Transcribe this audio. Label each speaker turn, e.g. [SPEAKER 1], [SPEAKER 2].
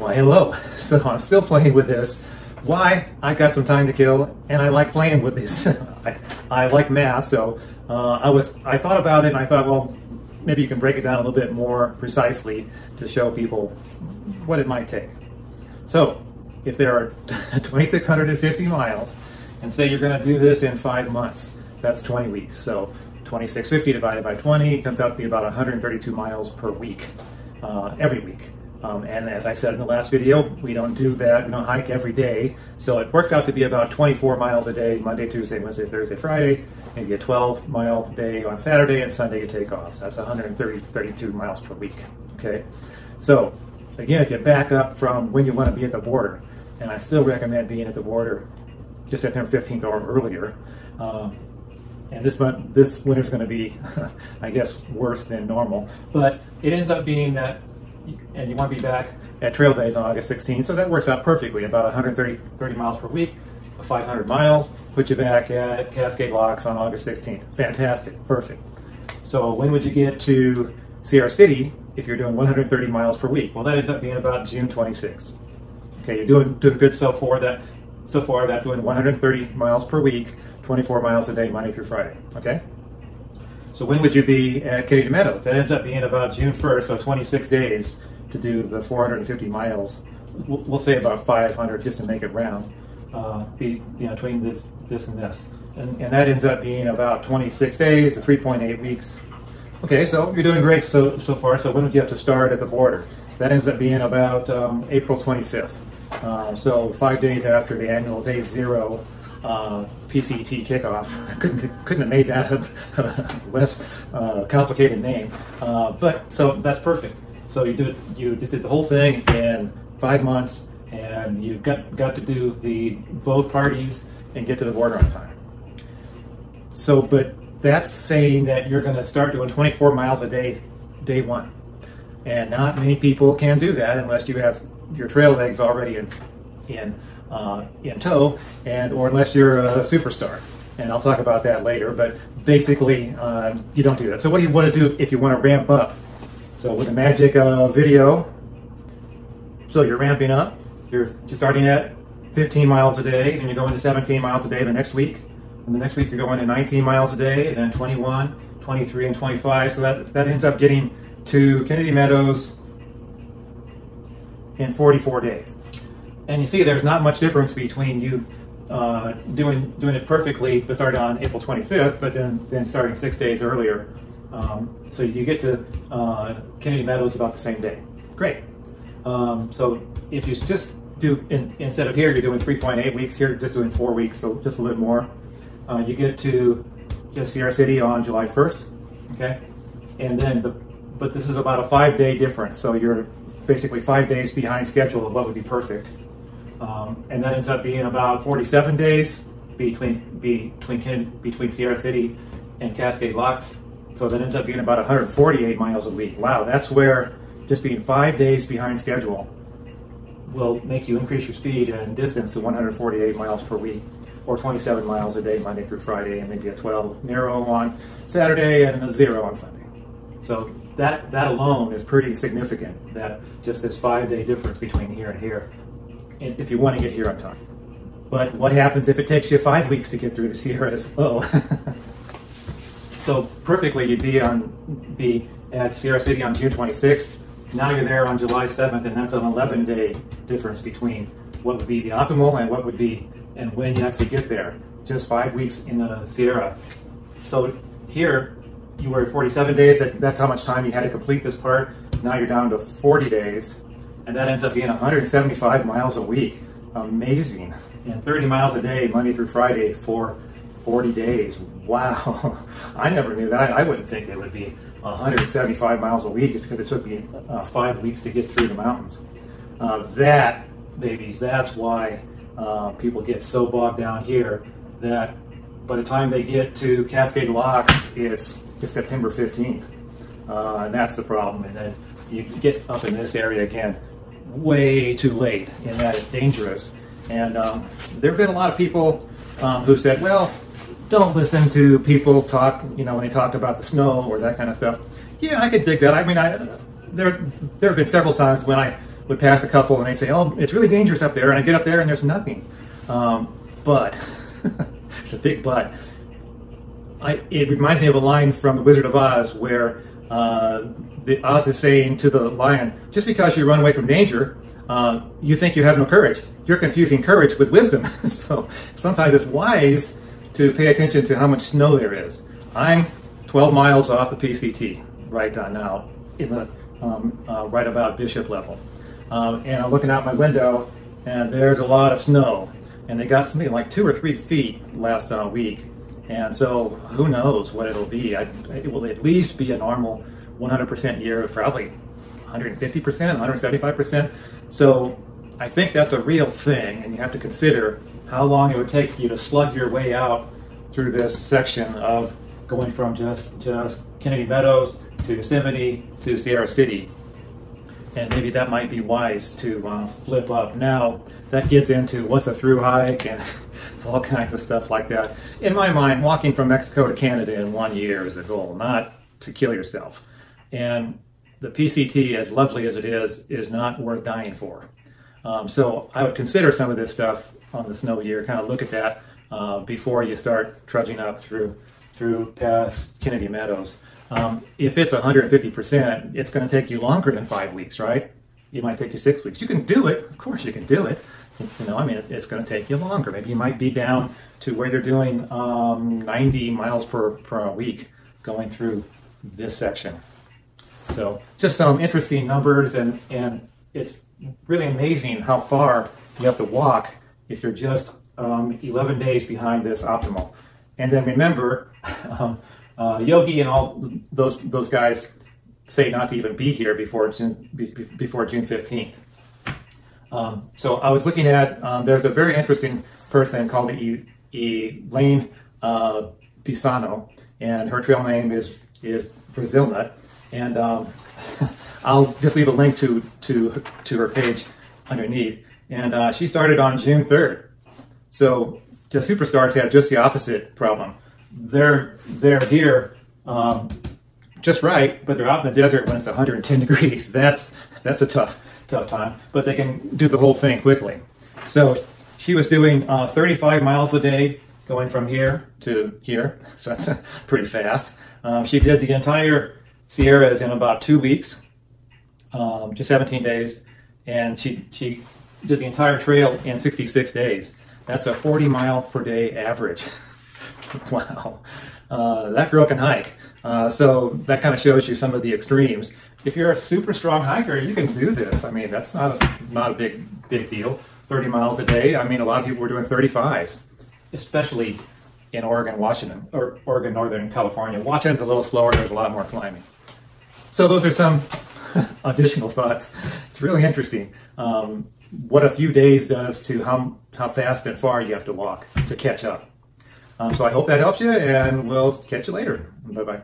[SPEAKER 1] Why, hello. So I'm still playing with this. Why? I got some time to kill, and I like playing with this. I like math, so I thought about it, and I thought, well, maybe you can break it down a little bit more precisely to show people what it might take. So, if there are 2,650 miles, and say you're going to do this in 5 months, that's 20 weeks. So 2,650 divided by 20 comes out to be about 132 miles per week, every week. And as I said in the last video, we don't do that, we don't hike every day. So it works out to be about 24 miles a day, Monday, Tuesday, Wednesday, Thursday, Friday, maybe a 12-mile day on Saturday, and Sunday you take off. So that's 132 miles per week, okay? So again, if you back up from when you want to be at the border, and I still recommend being at the border just September 15th or earlier, and this winter's going to be, I guess, worse than normal, but it ends up being that, and you want to be back at trail days on August 16th, so that works out perfectly, about 130 miles per week, 500 miles, put you back at Cascade Locks on August 16th. Fantastic, perfect. So when would you get to Sierra City if you're doing 130 miles per week? Well, that ends up being about June 26th. Okay, you're doing good so far. That's doing 130 miles per week, 24 miles a day, Monday through Friday. Okay. So when would you be at Canadian Meadows? That ends up being about June 1st, so 26 days to do the 450 miles. We'll say about 500 just to make it round. Between this and this, and that ends up being about 26 days to 3.8 weeks. Okay, so you're doing great so far. So when would you have to start at the border? That ends up being about April 25th. So 5 days after the annual day 0 PCT kickoff. I couldn't have made that a less complicated name. But so that's perfect. So you just did the whole thing in 5 months, and you've got to do both parties and get to the border on time. So, but that's saying that you're going to start doing 24 miles a day, day one. And not many people can do that unless you have your trail legs already in tow, or unless you're a superstar. And I'll talk about that later, but basically you don't do that. So what do you want to do if you want to ramp up? So with the magic video, so you're ramping up. You're starting at 15 miles a day, and you're going to 17 miles a day the next week. And the next week you're going to 19 miles a day, and then 21, 23, and 25. So that ends up getting to Kennedy Meadows in 44 days. And you see there's not much difference between you doing it perfectly to start on April 25th, but then starting 6 days earlier. So you get to Kennedy Meadows about the same day. Great. So if you just do, instead of here, you're doing 3.8 weeks, here you're just doing 4 weeks, so just a little more. You get to Sierra City on July 1st, okay? And then, but this is about a 5-day difference, so you're basically 5 days behind schedule of what would be perfect. And that ends up being about 47 days between Sierra City and Cascade Locks. So that ends up being about 148 miles a week. Wow, that's where just being 5 days behind schedule will make you increase your speed and distance to 148 miles per week, or 27 miles a day, Monday through Friday, and maybe a 12 Nero on Saturday and a 0 on Sunday. So that alone is pretty significant, that just this 5-day difference between here and here, if you want to get here on time. But what happens if it takes you 5 weeks to get through the Sierras? Oh. So perfectly, you'd be at Sierra City on June 26th. Now you're there on July 7th, and that's an 11-day difference between what would be the optimal and what would be, and when you actually get there. Just 5 weeks in the Sierra. So here, you were 47 days. That's how much time you had to complete this part. Now you're down to 40 days, and that ends up being 175 miles a week. Amazing. And 30 miles a day, Monday through Friday for 40 days. Wow. I never knew that. I wouldn't think it would be 175 miles a week just because it took me 5 weeks to get through the mountains. That, babies, that's why people get so bogged down here that by the time they get to Cascade Locks, it's September 15th. And that's the problem. And then you get up in this area again way too late, and that is dangerous. And there have been a lot of people who said, well, don't listen to people talk, when they talk about the snow or that kind of stuff. Yeah, I could dig that. I mean, there have been several times when would pass a couple and they say, oh, it's really dangerous up there. And I get up there and there's nothing. But, it's a big but. It reminds me of a line from The Wizard of Oz where Oz is saying to the lion, just because you run away from danger, you think you have no courage. You're confusing courage with wisdom. So sometimes it's wise to pay attention to how much snow there is. I'm 12 miles off the PCT right now, in the right about Bishop level. And I'm looking out my window, and there's a lot of snow. And they got something like 2 or 3 feet last week. And so who knows what it'll be. It will at least be a normal 100% year, probably 150%, 175%. So I think that's a real thing, and you have to consider how long it would take you to slug your way out through this section of going from just Kennedy Meadows to Yosemite to Sierra City. And maybe that might be wise to flip up. Now, that gets into what's a through hike, and it's all kinds of stuff like that. In my mind, walking from Mexico to Canada in 1 year is a goal, not to kill yourself. And the PCT, as lovely as it is not worth dying for. So I would consider some of this stuff on the snow year, kind of look at that before you start trudging up through past Kennedy Meadows. If it's 150%, it's going to take you longer than 5 weeks, right? It might take you 6 weeks. You can do it. Of course you can do it. You know, I mean, it's going to take you longer. Maybe you might be down to where you're doing 90 miles per week going through this section. So just some interesting numbers, and it's really amazing how far you have to walk if you're just 11 days behind this optimal. And then remember, Yogi and all those guys say not to even be here before June 15th. So I was looking at, there's a very interesting person called Elaine Pisano, and her trail name is Brazil Nut. And I'll just leave a link to her page underneath. And she started on June 3rd. So the superstars have just the opposite problem. They're here just right, but they're out in the desert when it's 110 degrees. That's a tough time, but they can do the whole thing quickly. So she was doing 35 miles a day going from here to here, so that's pretty fast. She did the entire Sierras in about 2 weeks, just 17 days, and she did the entire trail in 66 days. That's a 40 mile per day average. Wow, that girl can hike. So that kind of shows you some of the extremes. If you're a super strong hiker, you can do this. I mean, that's not a big deal. 30 miles a day. I mean, a lot of people were doing 35s, especially in Oregon, Washington, or Oregon, Northern California. Washington's a little slower. There's a lot more climbing. So those are some additional thoughts. It's really interesting what a few days does to how fast and far you have to walk to catch up. So I hope that helps you, and we'll catch you later. Bye-bye.